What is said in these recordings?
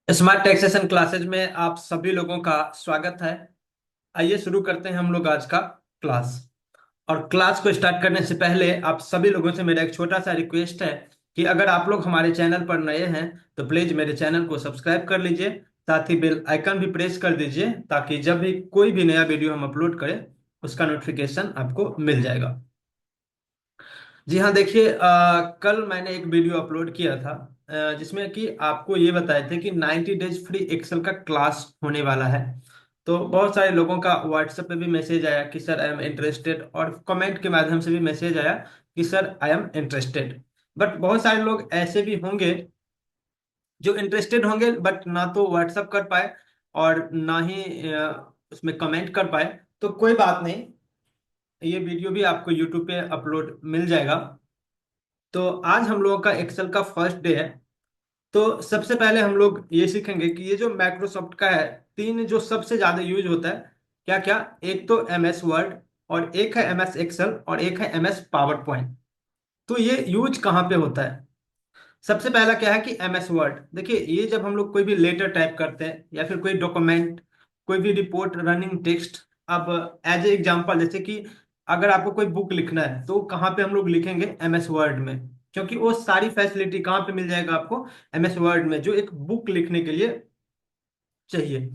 Smart taxation classes में आप सभी लोगों का स्वागत है। आइए शुरू करते हैं हम लोग आज का क्लास। और क्लास को स्टार्ट करने से पहले आप सभी लोगों से मेरा एक छोटा सा रिक्वेस्ट है कि अगर आप लोग हमारे चैनल पर नए हैं तो प्लीज मेरे चैनल को सब्सक्राइब कर लीजिए। साथ ही बेल आइकन भी प्रेस कर दीजिए ताकि जब भी कोई भी नया वीडियो हम अपलोड करें उसका नोटिफिकेशन आपको मिल जाएगा। जी हाँ, देखिए कल मैंने एक वीडियो अपलोड किया था जिसमें कि आपको ये बताए थे कि 90 डेज फ्री एक्सेल का क्लास होने वाला है। तो बहुत सारे लोगों का व्हाट्सएप पे भी मैसेज आया कि सर आई एम इंटरेस्टेड, और कमेंट के माध्यम से भी मैसेज आया कि sir I am interested. But बहुत सारे लोग ऐसे भी होंगे जो इंटरेस्टेड होंगे बट ना तो व्हाट्सएप कर पाए और ना ही उसमें कमेंट कर पाए। तो कोई बात नहीं, ये वीडियो भी आपको यूट्यूब पे अपलोड मिल जाएगा। तो आज हम लोगों का एक्सेल का फर्स्ट डे है। तो सबसे पहले हम लोग ये सीखेंगे कि ये जो माइक्रोसॉफ्ट का है, तीन जो सबसे ज्यादा यूज होता है क्या क्या। एक तो एम एस वर्ड, और एक है एम एस एक्सेल, और एक है एम एस पावर पॉइंट। तो ये यूज कहाँ पे होता है? सबसे पहला क्या है कि एम एस वर्ड। देखिए, ये जब हम लोग कोई भी लेटर टाइप करते हैं या फिर कोई डॉक्यूमेंट, कोई भी रिपोर्ट, रनिंग टेक्स्ट। अब एज ए एग्जांपल, जैसे कि अगर आपको कोई बुक लिखना है तो कहाँ पे हम लोग लिखेंगे? एम एस वर्ड में। क्योंकि वो सारी फैसिलिटी कहाँ पे मिल जाएगा आपको? एम एस वर्ड में, जो एक बुक लिखने के लिए चाहिए।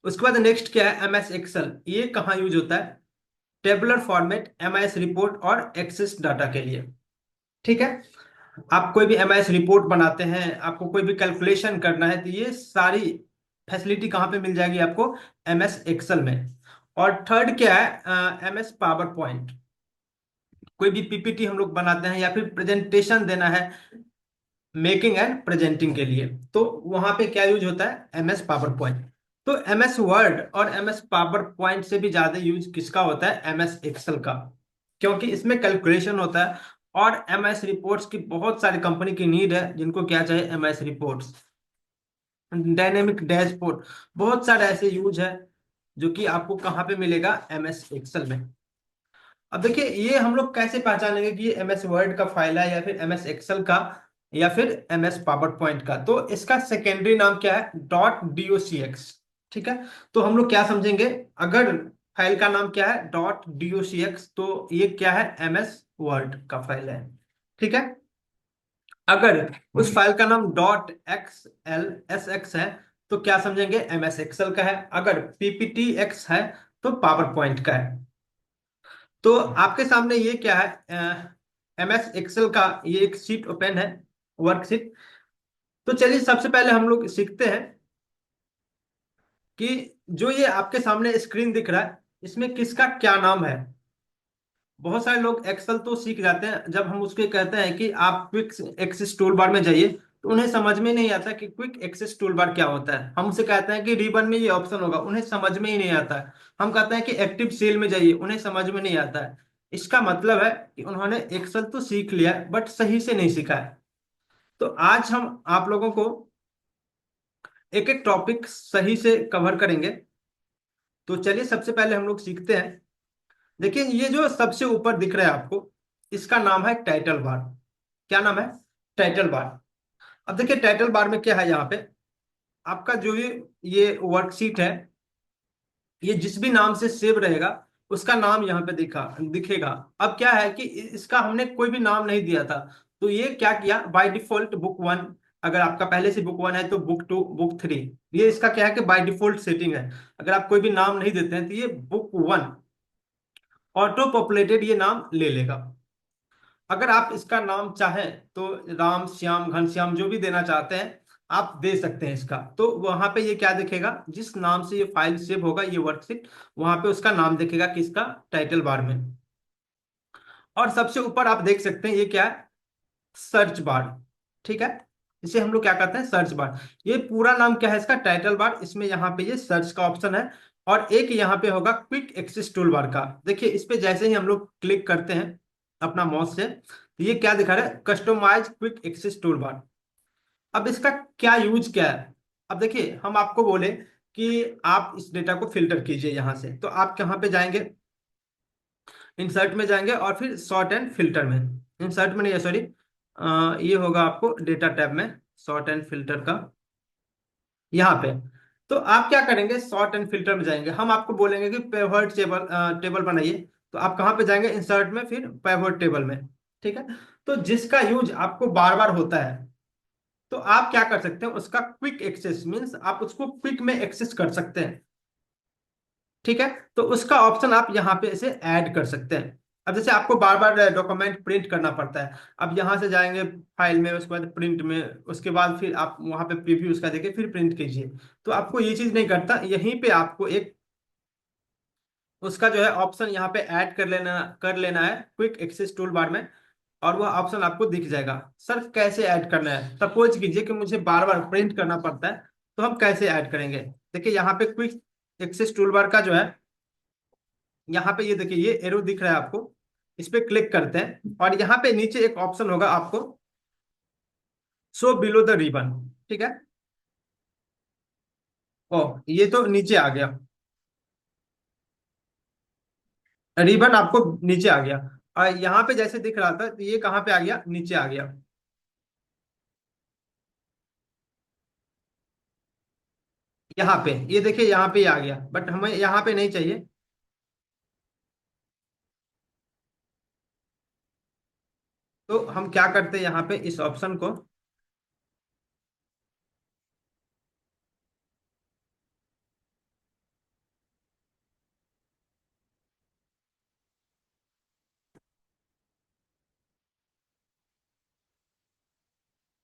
उसके बाद नेक्स्ट क्या है? M S Excel. ये कहाँ यूज होता है? Tabular format, M S report और एक्सेस डाटा के लिए। ठीक है। आप कोई भी एमआईएस रिपोर्ट बनाते हैं, आपको कोई भी कैलकुलेशन करना है, तो ये सारी फैसिलिटी कहाँ पे मिल जाएगी आपको? एमएस एक्सेल में। और थर्ड क्या है? MS power point. कोई भी पीपीटी हम लोग बनाते हैं या फिर प्रेजेंटेशन देना है मेकिंग एंड प्रेजेंटिंग के लिए, तो वहां पे क्या यूज होता है? MS power point. तो एमएस वर्ड और एमएस पावर पॉइंट से भी ज्यादा यूज किसका होता है? एमएस एक्सेल का। क्योंकि इसमें कैलकुलेशन होता है। और एमएस रिपोर्ट्स की बहुत सारी कंपनी की नीड है जिनको क्या चाहिए? एमएस रिपोर्ट्स, डायनेमिक डैशबोर्ड, बहुत सारे ऐसे यूज है जो कि आपको कहाँ पे मिलेगा? एमएस एक्सेल में। अब देखिए, ये हम लोग कैसे पहचानेंगे कि ये एमएस वर्ड का फाइल है या फिर एमएस एक्सेल का या फिर एमएस पावर पॉइंट का? तो इसका सेकेंडरी नाम क्या है? डॉट डीओसीएक्स। ठीक है। तो हम लोग क्या समझेंगे? अगर फाइल का नाम क्या है? डॉट डीओसीएक्स, तो ये क्या है? एमएस वर्ड का फाइल है। ठीक है। अगर उस फाइल का नाम dot x L S x है तो क्या समझेंगे? एमएस एक्सेल का है। अगर पीपीटी एक्स है तो पावर पॉइंट का है। तो आपके सामने ये क्या है? एमएस एक्सेल का ये एक शीट ओपन है, वर्कशीट। तो चलिए सबसे पहले हम लोग सीखते हैं कि जो ये आपके सामने स्क्रीन दिख रहा है इसमें किसका क्या नाम है। बहुत सारे लोग एक्सेल तो सीख जाते हैं, जब हम उसके कहते हैं कि आप क्विक एक्सेस टूल बार में जाइए तो उन्हें समझ में नहीं आता कि क्विक एक्सेस टूल बार क्या होता है। हम उसे कहते हैं कि रिबन में ये ऑप्शन होगा, उन्हें समझ में ही नहीं आता है। हम कहते हैं कि एक्टिव सेल में जाइए, उन्हें समझ में नहीं आता है। इसका मतलब है कि उन्होंने एक्सेल तो सीख लिया बट सही से नहीं सीखा है। तो आज हम आप लोगों को एक एक टॉपिक सही से कवर करेंगे। तो चलिए सबसे पहले हम लोग सीखते हैं। देखिए, ये जो सबसे ऊपर दिख रहा है आपको, इसका नाम है टाइटल बार। क्या नाम है? Title bar. अब देखिए टाइटल बार में क्या है, यहाँ पे आपका जो ये वर्कशीट है, ये जिस भी नाम से सेव रहेगा उसका नाम यहाँ पे दिखेगा। अब क्या है कि इसका हमने कोई भी नाम नहीं दिया था। तो ये क्या किया? बाय डिफॉल्ट बुक वन, अगर आपका पहले से बुक वन है तो बुक टू, बुक थ्री, ये इसका क्या है कि बाय डिफॉल्ट सेटिंग है। अगर आप कोई भी नाम नहीं देते हैं तो ये बुक वन ऑटो पॉपुलेटेड ये नाम ले लेगा। अगर आप इसका नाम चाहें तो राम श्याम घनश्याम जो भी देना चाहते हैं आप दे सकते हैं इसका। तो वहां पे ये क्या दिखेगा? जिस नाम से ये फाइल सेव होगा, ये वर्कशीट, वहां पे उसका नाम दिखेगा किसका? टाइटल बार में। और सबसे ऊपर आप देख सकते हैं ये क्या है? Search bar. ठीक है। इसे हम लोग क्या कहते हैं? Search bar. ये पूरा नाम क्या है इसका? Title bar. इसमें यहाँ पे ये सर्च का ऑप्शन है। और एक यहाँ पे होगा क्विक एक्सेस टूल बार का। देखिए इस पे जैसे ही हम लोग क्लिक करते हैं अपना माउस से, तो ये क्या दिखा रहा है? Customize quick access tool bar. अब इसका क्या यूज क्या है? अब देखिए, हम आपको बोले कि आप इस डेटा को फिल्टर कीजिए यहाँ से, तो आप कहाँ पे जाएंगे? इंसर्ट में जाएंगे और फिर सॉर्ट एंड फिल्टर में। इंसर्ट में नहीं है, सॉरी, ये होगा आपको डेटा टैब में, सॉर्ट एंड फिल्टर का। यहाँ पे। तो आप क्या करेंगे, सॉर्ट एंड फिल्टर में जाएंगे, हम आपको बोलेंगे कि पिवट टेबल टेबल बनाइए। तो आप कहाँ पे जाएंगे, इंसर्ट में, फिर पिवट टेबल में। ठीक है। तो जिसका यूज आपको बार बार होता है, तो आप क्या कर सकते हैं, उसका क्विक एक्सेस मीन्स आप उसको क्विक में एक्सेस कर सकते हैं। ठीक है। तो उसका ऑप्शन आप यहाँ पे इसे ऐड कर सकते हैं। अब जैसे आपको बार बार डॉक्यूमेंट प्रिंट करना पड़ता है, अब यहाँ से जाएंगे फाइल में, उसके बाद प्रिंट में, उसके बाद फिर आप वहाँ पे प्रीव्यू उसका देके फिर प्रिंट कीजिए। तो आपको ये चीज नहीं करता, यहीं पे आपको एक उसका जो है ऑप्शन यहाँ पे ऐड कर लेना है क्विक एक्सेस टूल बार में, और वह ऑप्शन आपको दिख जाएगा। सर कैसे ऐड करना है, सपोज कीजिए कि मुझे बार बार प्रिंट करना पड़ता है, तो हम कैसे ऐड करेंगे। देखिए यहाँ पे क्विक एक्सेस टूल बार का जो है, यहाँ पे ये देखिए ये एरो दिख रहा है आपको, इस पे क्लिक करते हैं और यहाँ पे नीचे एक ऑप्शन होगा आपको, शो बिलो द रिबन। ठीक है। ओ, ये तो नीचे आ गया, रिबन आपको नीचे आ गया। और यहाँ पे जैसे दिख रहा था, तो ये कहाँ पे आ गया, नीचे आ गया। यहाँ पे ये देखिए, यहाँ पे ही आ गया, बट हमें यहाँ पे नहीं चाहिए। तो हम क्या करते हैं, यहाँ पे इस ऑप्शन को,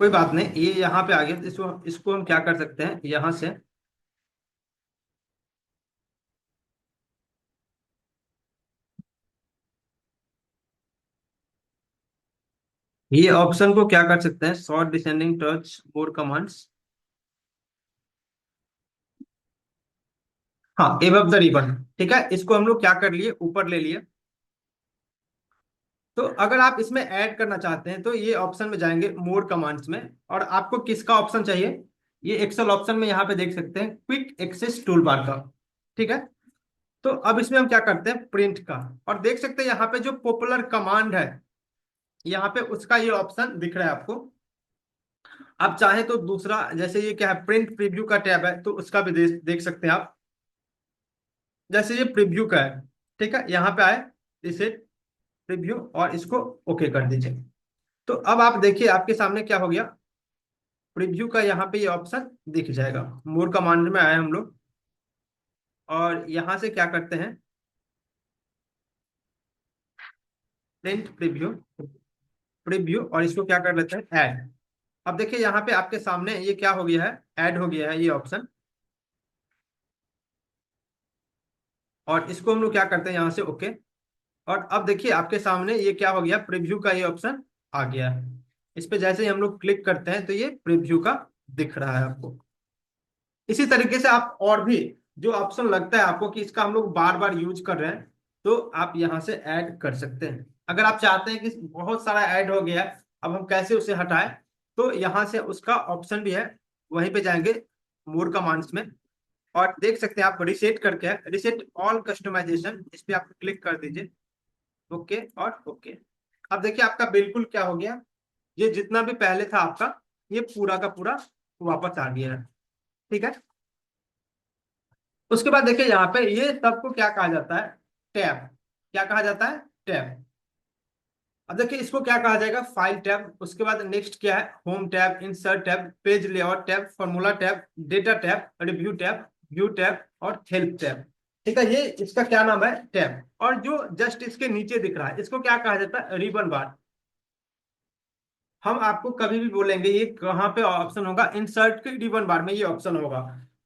कोई बात नहीं, ये यहाँ पे आ गया, तो इसको इसको हम क्या कर सकते हैं, यहाँ से ये ऑप्शन को क्या कर सकते हैं, शॉर्ट डिसेंडिंग टच मोर कमांड्स। हाँ, एबव द रिबन। ठीक है, इसको हम लोग क्या कर लिए, ऊपर ले लिए। तो अगर आप इसमें ऐड करना चाहते हैं, तो ये ऑप्शन में जाएंगे मोर कमांड्स में, और आपको किसका ऑप्शन चाहिए, ये एक्सेल ऑप्शन में यहाँ पे देख सकते हैं क्विक एक्सेस टूल बार का। ठीक है। तो अब इसमें हम क्या करते हैं, प्रिंट का, और देख सकते हैं यहाँ पे जो पॉपुलर कमांड है, यहाँ पे उसका ये ऑप्शन दिख रहा है आपको। आप चाहे तो दूसरा, जैसे ये क्या है, प्रिंट प्रीव्यू का टैब है, तो उसका भी देख सकते हैं आप। जैसे ये प्रीव्यू का है, ठीक है, यहाँ पे आए, इसे प्रीव्यू, और इसको ओके कर दीजिए। तो अब आप देखिए आपके सामने क्या हो गया, प्रीव्यू का यहाँ पे ये ऑप्शन दिख जाएगा। मोर कमांड में आए हम लोग, और यहाँ से क्या करते हैं, प्रिंट प्रीव्यू, प्रीव्यू, और इसको क्या कर लेते हैं, ऐड। अब देखिए यहाँ पे आपके सामने ये क्या हो गया है, ऐड हो गया है ये ऑप्शन। और इसको हम लोग क्या करते हैं, यहाँ से ओके। और अब देखिए आपके सामने ये क्या हो गया, प्रीव्यू का ये ऑप्शन आ गया है। इस पे जैसे ही हम लोग क्लिक करते हैं, तो ये प्रीव्यू का दिख रहा है आपको। इसी तरीके से आप और भी जो ऑप्शन लगता है आपको कि इसका हम लोग बार बार यूज कर रहे हैं, तो आप यहाँ से ऐड कर सकते हैं। अगर आप चाहते हैं कि बहुत सारा ऐड हो गया है, अब हम कैसे उसे हटाएं, तो यहाँ से उसका ऑप्शन भी है, वहीं पे जाएंगे मोर कमांड्स में, और देख सकते हैं आप रिसेट करके है, रिसेट ऑल कस्टमाइजेशन, इस पे आप क्लिक कर दीजिए, ओके और ओके। अब देखिए आपका बिल्कुल क्या हो गया, ये जितना भी पहले था आपका, ये पूरा का पूरा वापस आ गया है। ठीक है। उसके बाद देखिए यहाँ पे ये सबको क्या कहा जाता है, टैब। क्या कहा जाता है, टैब। अब देखिए इसको क्या कहा जाएगा, फाइल टैब। उसके बाद नेक्स्ट क्या है, home tab, insert tab, page layout tab, formula tab, data tab, review tab, view tab, और हेल्प टैब। ठीक है, ये इसका क्या नाम है, टैब। और जो जस्ट इसके नीचे दिख रहा है, इसको क्या कहा जाता है, रिबन बार। हम आपको कभी भी बोलेंगे, ये कहाँ पे ऑप्शन होगा, इंसर्ट के रिबन बार में ये ऑप्शन होगा,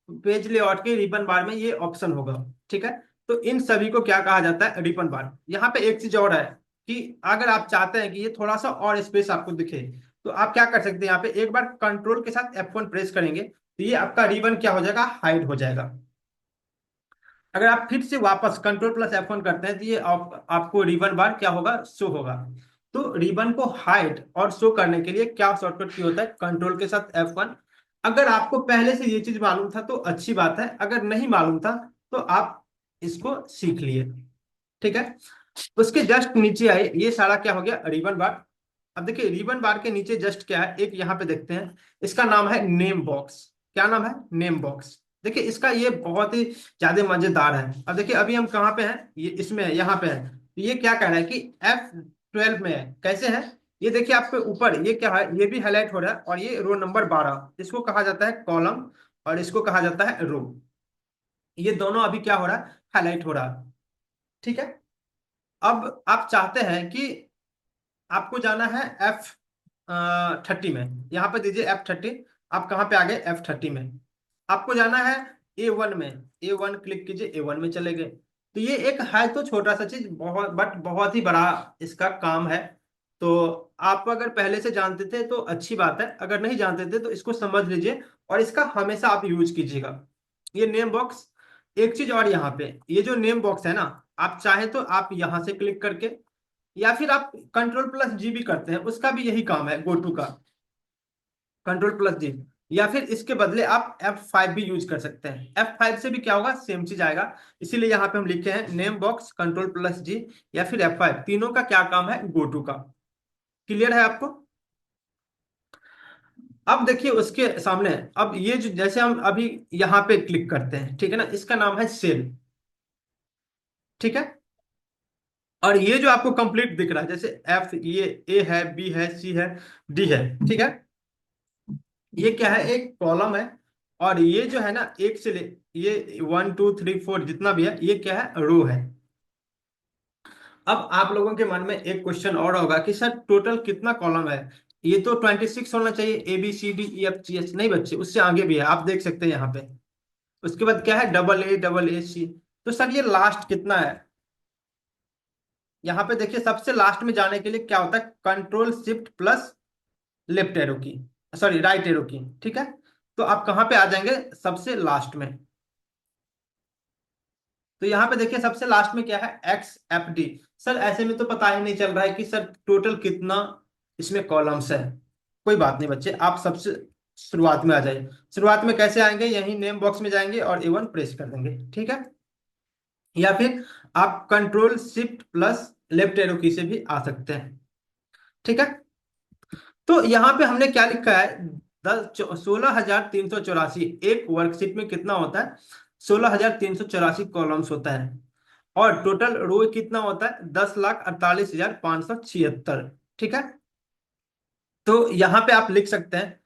पेज लेआउट के रिबन बार में ये ऑप्शन होगा। ठीक है। तो इन सभी को क्या कहा जाता है, रिबन बार। यहाँ पे एक चीज और है कि अगर आप चाहते हैं कि ये थोड़ा सा और स्पेस आपको दिखे, तो आप क्या कर सकते हैं, यहाँ पे एक बार कंट्रोल के साथ F1 प्रेस करेंगे, तो ये आपका रिबन क्या हो जाएगा, हाइड हो जाएगा। अगर आप फिर से वापस कंट्रोल प्लस F1 करते हैं, तो ये आपको रिबन बार क्या होगा, शो होगा। तो रिबन को हाइड और शो करने के लिए क्या शॉर्टकट की होता है, कंट्रोल के साथ F1। अगर आपको पहले से ये चीज मालूम था तो अच्छी बात है, अगर नहीं मालूम था तो आप इसको सीख लिए। ठीक है। उसके जस्ट नीचे आए, ये सारा क्या हो गया, रिबन बार। अब देखिए रिबन बार के नीचे जस्ट क्या है, एक यहाँ पे देखते हैं, इसका नाम है नेम बॉक्स। क्या नाम है? Name box. देखिए इसका ये बहुत ही ज्यादा मजेदार है। अब देखिए अभी हम कहाँ पे हैं, ये इसमें यहाँ पे है। तो ये क्या कह रहा है कि F12 में है। कैसे है? ये देखिए आपके ऊपर ये क्या है, ये भी हाईलाइट हो रहा है, और ये रो नंबर 12, इसको कहा जाता है कॉलम और इसको कहा जाता है रो। ये दोनों अभी क्या हो रहा है? हाईलाइट हो रहा है। ठीक है। अब आप चाहते हैं कि आपको जाना है F30 में। यहाँ पे दीजिए F30। आप कहाँ पे आ गए? F30 में। आपको जाना है A1 में। A1 क्लिक कीजिए, A1 में चले गए। तो ये एक है तो छोटा सा चीज, बहुत बट बहुत ही बड़ा इसका काम है। तो आप अगर पहले से जानते थे तो अच्छी बात है, अगर नहीं जानते थे तो इसको समझ लीजिए और इसका हमेशा आप यूज कीजिएगा। ये नेम बॉक्स। एक चीज और, यहाँ पे ये जो नेम बॉक्स है ना, आप चाहे तो आप यहाँ से क्लिक करके, या फिर आप कंट्रोल+G भी करते हैं, उसका भी यही काम है, गो टू का कंट्रोल+G। या फिर इसके बदले आप F5 भी यूज कर सकते हैं। F5 से भी क्या होगा? सेम चीज आएगा। इसीलिए यहाँ पे हम लिखे हैं नेम बॉक्स, कंट्रोल+G या फिर F5, तीनों का क्या काम है? गो टू का। क्लियर है आपको? अब देखिए उसके सामने, अब ये जो जैसे हम अभी यहाँ पे क्लिक करते हैं, ठीक है ना, इसका नाम है सेल। ठीक है। और ये जो आपको कंप्लीट दिख रहा है, जैसे एफ, ये ए है, बी है, सी है, डी है। ठीक है। ये क्या है? एक कॉलम है। और ये जो है ना, एक से ले, ये 1 2 3 4 जितना भी है, ये क्या है? रो है। अब आप लोगों के मन में एक क्वेश्चन और होगा कि सर टोटल कितना कॉलम है? ये तो 26 होना चाहिए, ABCDEFGH। नहीं बच्चे, उससे आगे भी है, आप देख सकते हैं यहाँ पे। उसके बाद क्या है? AA AA C। तो सर ये लास्ट कितना है? यहाँ पे देखिए सबसे लास्ट में जाने के लिए क्या होता है? कंट्रोल+Shift+ लेफ्ट एरो की, सॉरी राइट एरो की। ठीक है। तो आप कहाँ पे आ जाएंगे? सबसे लास्ट में। तो यहाँ पे देखिए सबसे लास्ट में क्या है? XFD। सर ऐसे में तो पता ही नहीं चल रहा है कि सर टोटल कितना इसमें कॉलम्स है। कोई बात नहीं बच्चे, आप सबसे शुरुआत में आ जाइए। शुरुआत में कैसे आएंगे? यही नेम बॉक्स में जाएंगे और A1 प्रेस कर देंगे। ठीक है। या फिर आप कंट्रोल+Shift+ लेफ्ट एरो की से भी आ सकते हैं। ठीक है। तो यहाँ पे हमने क्या लिखा है? 16,384। एक वर्कशीट में कितना होता है? 16,384 कॉलम्स होता है। और टोटल रो कितना होता है? 10,48,576। ठीक है। तो यहाँ पे आप लिख सकते हैं,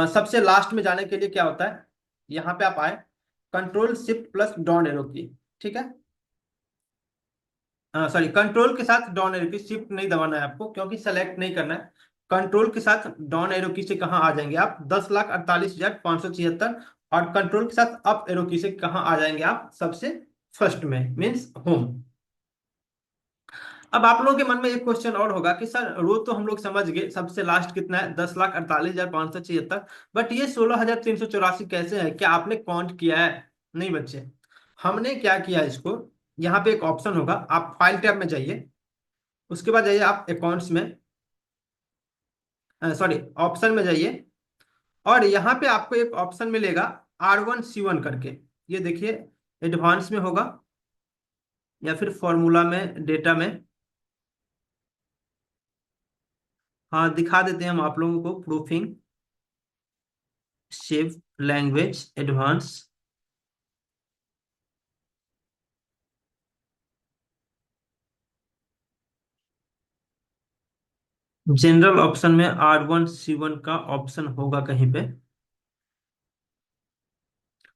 सबसे लास्ट में जाने के लिए क्या होता है? यहाँ पे आप आए, कंट्रोल+Shift+ डाउन एरो की। ठीक है। सॉरी, कंट्रोल के साथ डाउन एरो की, शिफ्ट नहीं दबाना है आपको क्योंकि सेलेक्ट नहीं करना है। कंट्रोल के साथ डाउन एरो की से कहाँ आ जाएंगे आप? 10,48,576। और कंट्रोल के साथ अप एरो की से कहाँ आ जाएंगे आप? सबसे फर्स्ट में, मीन्स होम। अब आप लोगों के मन में एक क्वेश्चन और होगा कि सर रो तो हम लोग समझ गए, सबसे लास्ट कितना है? 10,48,576। बट ये 16,384 कैसे है? क्या आपने काउंट किया है? नहीं बच्चे, हमने क्या किया इसको, यहाँ पे एक ऑप्शन होगा, आप फाइल टैब में जाइए। उसके बाद जाइए आप अकाउंट्स में, सॉरी ऑप्शन में जाइए। और यहाँ पे आपको एक ऑप्शन मिलेगा R1C1 करके। ये देखिए एडवांस में होगा या फिर फॉर्मूला में, डेटा में। हाँ दिखा देते हैं हम आप लोगों को, proofing shape language advance. General option में R1C1 का ऑप्शन होगा कहीं पे।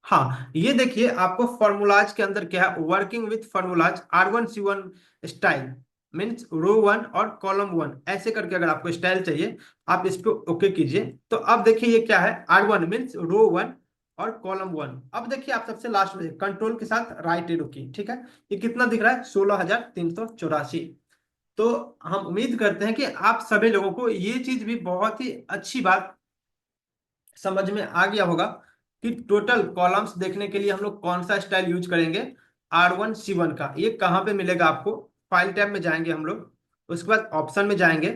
हाँ ये देखिए आपको फॉर्मूलाज के अंदर क्या है? Working with formulas R1C1 style, means row 1 और कॉलम 1, ऐसे करके अगर आपको स्टाइल चाहिए, आप इस पे ओके कीजिए। तो अब देखिए ये क्या है? R1 मीन्स रो 1 और कॉलम 1। अब देखिए आप सबसे लास्ट में कंट्रोल के साथ राइट एरो की। ठीक है। ये कितना दिख रहा है? 16,384। तो हम उम्मीद करते हैं कि आप सभी लोगों को ये चीज भी बहुत ही अच्छी बात समझ में आ गया होगा कि टोटल कॉलम्स देखने के लिए हम लोग कौन सा स्टाइल यूज करेंगे। R1C1 का ये कहाँ पे मिलेगा आपको? फाइल टैब में जाएंगे हम लोग, उसके बाद ऑप्शन में जाएंगे।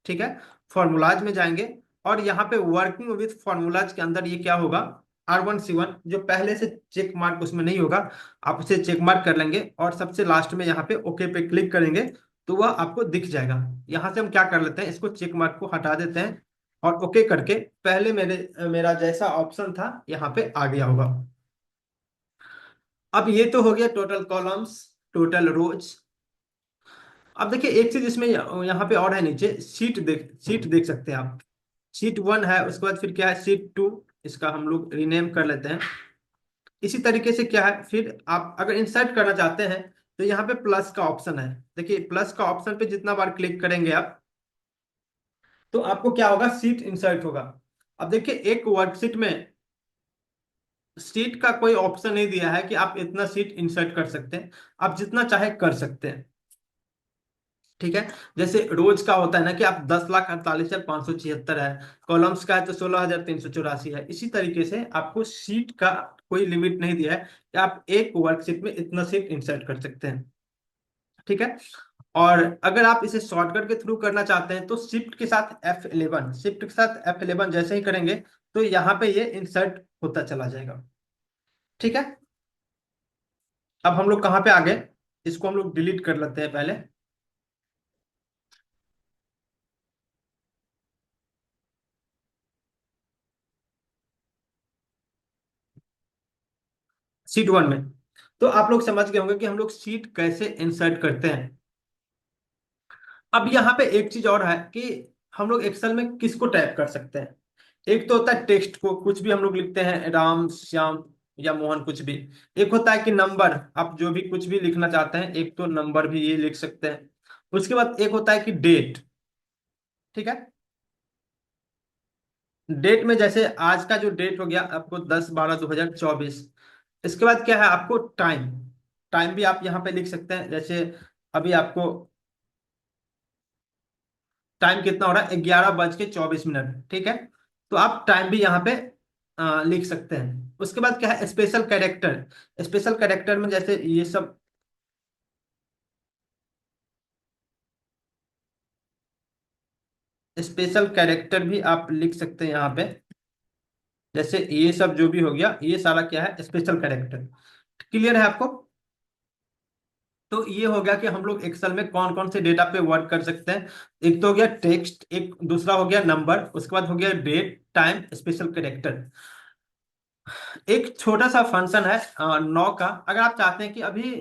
ठीक है। फॉर्मूलाज में जाएंगे, और यहाँ पे वर्किंग विथ फॉर्मूलाज के अंदर ये क्या होगा? R1C1 जो पहले से चेक मार्क उसमें नहीं होगा, आप उसे चेक मार्क कर लेंगे और सबसे लास्ट में यहाँ पे ओके पे क्लिक करेंगे तो वह आपको दिख जाएगा। यहाँ से हम क्या कर लेते हैं, इसको चेक मार्क को हटा देते हैं और ओके करके पहले मेरा जैसा ऑप्शन था यहाँ पे आ गया होगा। अब ये तो हो गया टोटल कॉलम्स, टोटल रोज। अब देखिए एक चीज इसमें यहाँ पे और है, नीचे सीट देख सकते हैं आप। सीट 1 है, उसके बाद फिर क्या है सीट 2, इसका हम लोग रीनेम कर लेते हैं। इसी तरीके से क्या है, फिर आप अगर इंसर्ट करना चाहते हैं तो यहाँ पे प्लस का ऑप्शन है। देखिए प्लस का ऑप्शन पे जितना बार क्लिक करेंगे आप, तो आपको क्या होगा, सीट इंसर्ट होगा। अब देखिए एक वर्कशीट में सीट का कोई ऑप्शन नहीं दिया है कि आप इतना सीट इंसर्ट कर सकते हैं, आप जितना चाहे कर सकते हैं। ठीक है, जैसे रोज का होता है ना कि आप 10,48,576 है, कॉलम्स का है तो 16,384 है। इसी तरीके से आपको सीट का कोई लिमिट नहीं दिया है कि आप एक वर्कशीट में इतना सीट इंसर्ट कर सकते हैं। ठीक है, और अगर आप इसे शॉर्टकट के थ्रू करना चाहते हैं तो शिफ्ट के साथ F11, शिफ्ट के साथ F11 जैसे ही करेंगे तो यहाँ पे ये इंसर्ट होता चला जाएगा। ठीक है, अब हम लोग कहाँ पे आ गए, इसको हम लोग डिलीट कर लेते हैं पहले। सीट 1 में तो आप लोग समझ गए होंगे कि हम लोग सीट कैसे इंसर्ट करते हैं। अब यहाँ पे एक चीज और है कि हम लोग एक्सेल में किसको टाइप कर सकते हैं। एक तो होता है टेक्स्ट को, कुछ भी हम लोग लिखते हैं, राम श्याम या मोहन कुछ भी। एक होता है कि नंबर, आप जो भी कुछ भी लिखना चाहते हैं, एक तो नंबर भी ये लिख सकते हैं। उसके बाद एक होता है कि डेट। ठीक है, डेट में जैसे आज का जो डेट हो गया आपको 10/12/2024। इसके बाद क्या है आपको टाइम, टाइम भी आप यहाँ पे लिख सकते हैं। जैसे अभी आपको टाइम कितना हो रहा है, 11:24। ठीक है, तो आप टाइम भी यहाँ पे लिख सकते हैं। उसके बाद क्या है स्पेशल कैरेक्टर, स्पेशल कैरेक्टर में जैसे ये सब स्पेशल कैरेक्टर भी आप लिख सकते हैं यहाँ पे। जैसे ये सब जो भी हो गया ये सारा क्या है स्पेशल कैरेक्टर। क्लियर है आपको। तो ये हो गया कि हम लोग एक्सेल में कौन कौन से डेटा पे वर्क कर सकते हैं। एक तो हो गया टेक्स्ट, एक दूसरा हो गया नंबर, उसके बाद हो गया डेट टाइम स्पेशल कैरेक्टर। एक छोटा सा फंक्शन है 9 का, अगर आप चाहते हैं कि अभी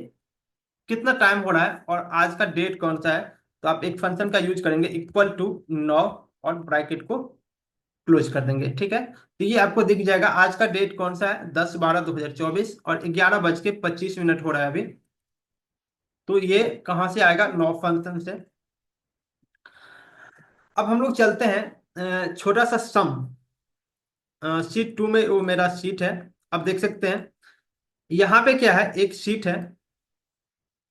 कितना टाइम हो रहा है और आज का डेट कौन सा है, तो आप एक फंक्शन का यूज करेंगे इक्वल टू 9 और ब्रैकेट को क्लोज कर देंगे। ठीक है, तो ये आपको दिख जाएगा आज का डेट कौन सा है, 10/12/2024 और 11:25 हो रहा है अभी। तो ये कहाँ से आएगा, 9 फंक्शन से। अब हम लोग चलते हैं छोटा सा सम, शीट 2 में वो मेरा शीट है। अब देख सकते हैं यहाँ पे क्या है, एक शीट है,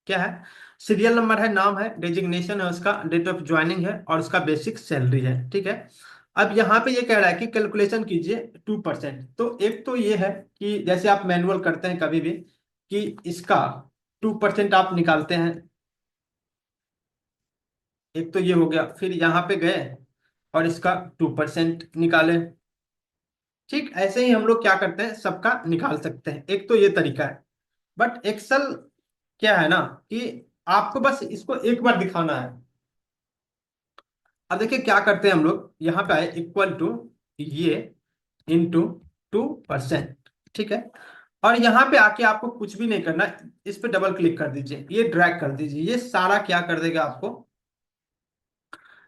क्या है, सीरियल नंबर है, नाम है, डेजिग्नेशन है उसका, डेट ऑफ ज्वाइनिंग है और उसका बेसिक सैलरी है। ठीक है, अब यहाँ पे ये कह रहा है कि कैलकुलेशन कीजिए 2%। तो एक तो ये है कि जैसे आप मैनुअल करते हैं कभी भी, कि इसका 2% आप निकालते हैं। एक तो ये हो गया, फिर यहाँ पे गए और इसका 2% निकाले। ठीक ऐसे ही हम लोग क्या करते हैं सबका निकाल सकते हैं, एक तो ये तरीका है। बट एक्सेल क्या है ना कि आपको बस इसको एक बार दिखाना है। अब देखिए क्या करते हैं हम लोग, यहाँ पे आए इक्वल टू ये इंटू 2%। ठीक है, और यहाँ पे आके आपको कुछ भी नहीं करना, इस पे डबल क्लिक कर दीजिए, ये ड्रैग कर दीजिए, ये सारा क्या कर देगा आपको,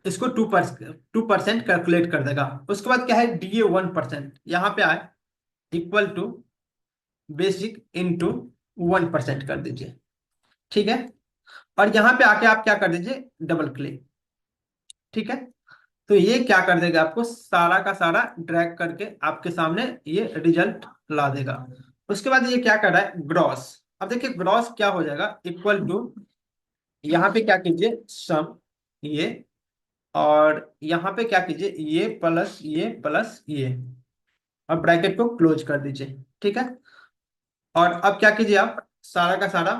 इसको 2% कैलकुलेट कर देगा। उसके बाद क्या है DA 1%, यहाँ पे आए इक्वल टू बेसिक इंटू 1% कर दीजिए। ठीक है, और यहाँ पे आके आप क्या कर दीजिए डबल क्लिक। ठीक है, तो ये क्या कर देगा आपको सारा का सारा ड्रैग करके आपके सामने ये रिजल्ट ला देगा। उसके बाद ये क्या कर रहा है ग्रॉस। अब देखिए ग्रॉस क्या हो जाएगा इक्वल टू, यहाँ पे क्या कीजिए सम ये, और यहाँ पे क्या कीजिए ये प्लस ये, और ब्रैकेट को क्लोज कर दीजिए। ठीक है, और अब क्या कीजिए आप सारा का सारा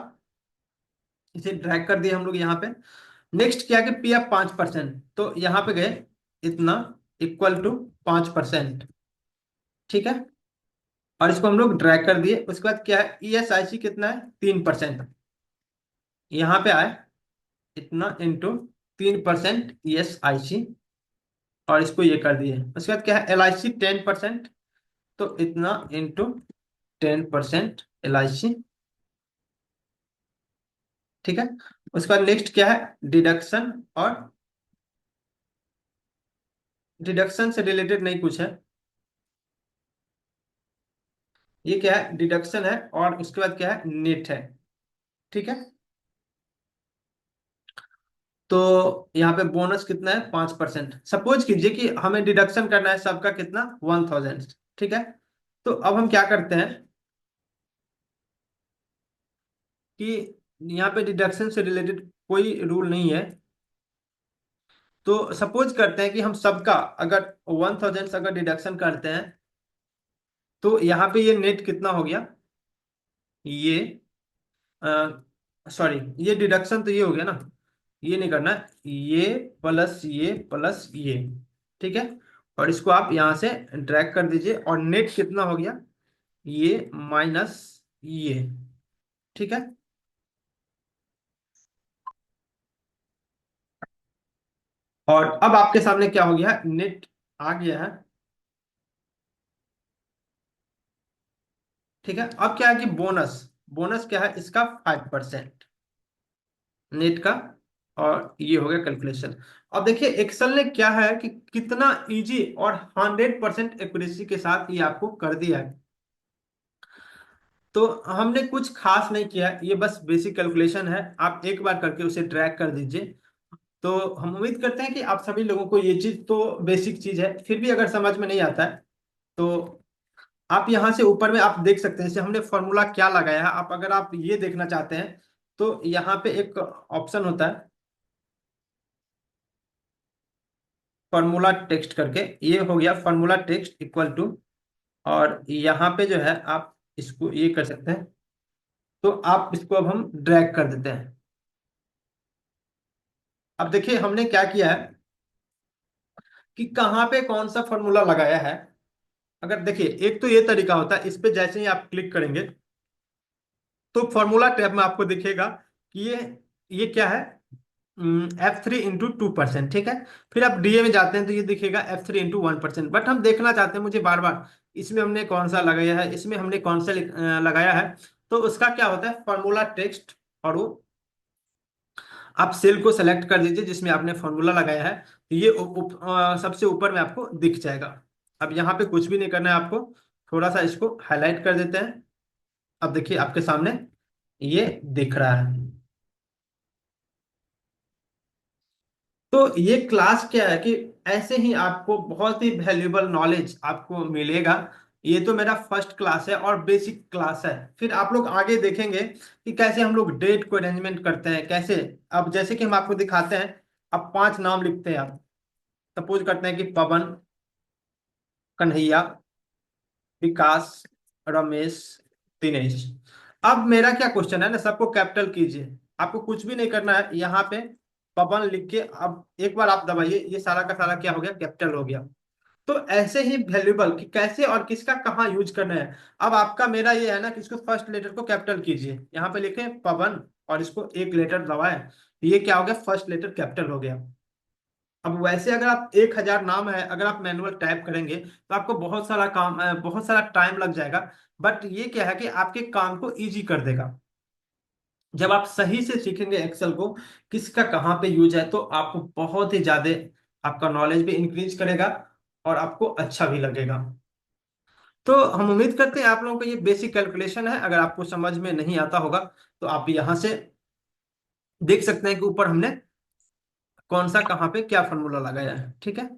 इसे ड्रैग कर दिए हम लोग यहाँ पे। नेक्स्ट क्या कि PF 5%, तो यहाँ पे गए इतना इक्वल टू 5%। ठीक है, और इसको हम लोग ड्रैग कर दिए। उसके बाद क्या है ESIC कितना है 3%, यहाँ पे आए इतना इंटू 3% ESIC। और इसको ये कर दिए। उसके बाद क्या है, LIC 10%, तो इतना इंटू 10% LIC। ठीक है। उसके बाद नेक्स्ट क्या है, डिडक्शन, और डिडक्शन से रिलेटेड नहीं कुछ है, ये क्या है, डिडक्शन है, और उसके बाद क्या है, नेट है। ठीक है। तो यहाँ पे बोनस कितना है, 5%। सपोज कीजिए कि हमें डिडक्शन करना है सबका कितना, 1000। ठीक है। तो अब हम क्या करते हैं कि यहाँ पे डिडक्शन से रिलेटेड कोई रूल नहीं है। तो सपोज करते हैं कि हम सबका अगर 1000 अगर डिडक्शन करते हैं, तो यहाँ पे ये नेट कितना हो गया, ये सॉरी, ये डिडक्शन तो ये हो गया ना, ये नहीं करना, ये प्लस ये। ठीक है। और इसको आप यहां से ड्रैग कर दीजिए, और नेट कितना हो गया, ये माइनस ये। ठीक है। और अब आपके सामने क्या हो गया है, नेट आ गया है। ठीक है। अब क्या है कि बोनस, बोनस क्या है इसका, 5% नेट का। और ये हो गया कैलकुलेशन। अब देखिए एक्सेल ने क्या है कि कितना इजी और 100% एक्यूरेसी के साथ ये आपको कर दिया है। तो हमने कुछ खास नहीं किया, ये बस बेसिक कैलकुलेशन है, आप एक बार करके उसे ट्रैक कर दीजिए। तो हम उम्मीद करते हैं कि आप सभी लोगों को ये चीज तो बेसिक चीज है, फिर भी अगर समझ में नहीं आता है तो आप यहाँ से ऊपर में आप देख सकते हैं, जैसे हमने फॉर्मूला क्या लगाया है, आप अगर आप ये देखना चाहते हैं तो यहाँ पे एक ऑप्शन होता है फॉर्मूला टेक्स्ट करके, ये हो गया फॉर्मूला टेक्स्ट इक्वल टू, और यहाँ पे जो है आप इसको ये कर सकते हैं। तो आप इसको अब हम ड्रैग कर देते हैं। अब देखिए हमने क्या किया है कि कहाँ पे कौन सा फॉर्मूला लगाया है। अगर देखिए एक तो ये तरीका होता है, इस पे जैसे ही आप क्लिक करेंगे तो फॉर्मूला टैब में आपको दिखेगा कि ये क्या है, F3 × 2%। ठीक है। फिर आप DA में जाते हैं तो ये दिखेगा F3 × 1%। बट हम देखना चाहते हैं, मुझे बार बार इसमें हमने कौन सा लगाया है, इसमें हमने कौन सा लगाया है। तो उसका क्या होता है, फॉर्मूला टेक्स्ट, और वो आप सेल को सेलेक्ट कर दीजिए जिसमें आपने फॉर्मूला लगाया है, तो ये सबसे ऊपर में आपको दिख जाएगा। अब यहाँ पे कुछ भी नहीं करना है आपको, थोड़ा सा इसको हाईलाइट कर देते हैं। अब देखिए आपके सामने ये दिख रहा है। तो ये क्लास क्या है कि ऐसे ही आपको बहुत ही वैल्यूएबल नॉलेज आपको मिलेगा। ये तो मेरा फर्स्ट क्लास है और बेसिक क्लास है, फिर आप लोग आगे देखेंगे कि कैसे हम लोग डेट को अरेंजमेंट करते हैं, कैसे। अब जैसे कि हम आपको दिखाते हैं, अब 5 नाम लिखते हैं आप। सपोज करते हैं कि पवन, कन्हैया, विकास, रमेश, दिनेश। अब मेरा क्या क्वेश्चन है ना, सबको कैपिटल कीजिए, आपको कुछ भी नहीं करना है, यहाँ पे पवन लिख के अब एक बार आप दबाइए, ये सारा का सारा क्या हो गया, कैपिटल हो गया। तो ऐसे ही वैल्यूबल कि कैसे और किसका कहाँ यूज करना है। अब आपका मेरा ये है ना कि इसको फर्स्ट लेटर को कैपिटल कीजिए, यहाँ पे लिखे पवन, और इसको एक लेटर दबाएं, ये क्या हो गया, फर्स्ट लेटर कैपिटल हो गया। अब वैसे अगर आप 1000 नाम है, अगर आप मैनुअल टाइप करेंगे तो आपको बहुत सारा काम, बहुत सारा टाइम लग जाएगा। बट ये क्या है कि आपके काम को इजी कर देगा। जब आप सही से सीखेंगे एक्सेल को किसका कहाँ पे यूज है, तो आपको बहुत ही ज्यादा आपका नॉलेज भी इंक्रीज करेगा, और आपको अच्छा भी लगेगा। तो हम उम्मीद करते हैं आप लोगों को ये बेसिक कैलकुलेशन है, अगर आपको समझ में नहीं आता होगा तो आप यहाँ से देख सकते हैं कि ऊपर हमने कौन सा कहाँ पे क्या फॉर्मूला लगाया है। ठीक है।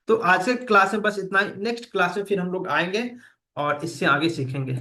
तो आज के क्लास में बस इतना ही, नेक्स्ट क्लास में फिर हम लोग आएंगे और इससे आगे सीखेंगे।